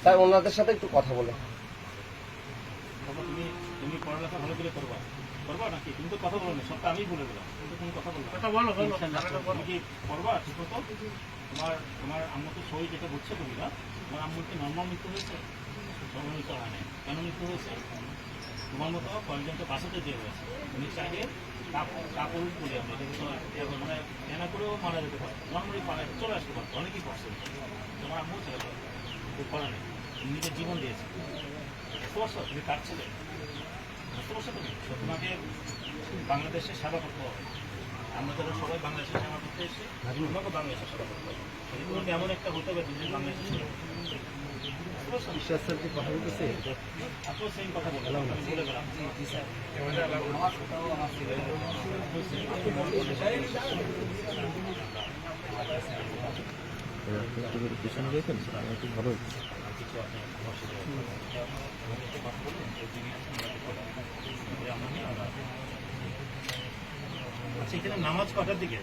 Sir ওনাদের সাথে একটু কথা বলে। তুমি পড়ালেখা ভালো করে করবা নাকি? তুমি তো কথা বলো না, সবটা আমি বলে দিলাম, কিন্তু তুমি কথা বলো তুমি কি করবা ঠিক মতো? তোমার আম্মু তো সই যেটা বুঝছে তুমি না, তোমার আম্মুর কি নর্মাল মৃত্যু হয়েছে? নর্মাল মৃত্যু হয় না। কেন মৃত্যু হয়েছে? তোমার মতো কয়েকজনকে বাঁচাতে দিয়ে হয়েছে। তুমি চাইলে কাপড় করি আমরা, মানে এনা করেও মারা যেতে পারে, নর্মালি পাড়ায় চলে আসতে পারতো, অনেকেই করছে। তোমার আম্মু ছেলে করা নেই, নিজের জীবন দিয়েছে। তুমি কার ছেলে? তোমাকে বাংলাদেশে সেবা করতে হবে। আমরা যারা সবাই বাংলাদেশে সেবা করতে এসে তোমাকে বাংলাদেশে সেবা করতে হবে। তোমাকে এমন একটা হতে হবে তুমি বাংলাদেশে সেবা ঈশ্বর স্যার কি কথা বলতেছে? আপনিও সেম কথা বললাম, আমি বলে গেলাম। পিছনে গেছেন একটু ভালো আচ্ছা, এখানে নামাজ কটার দিকে?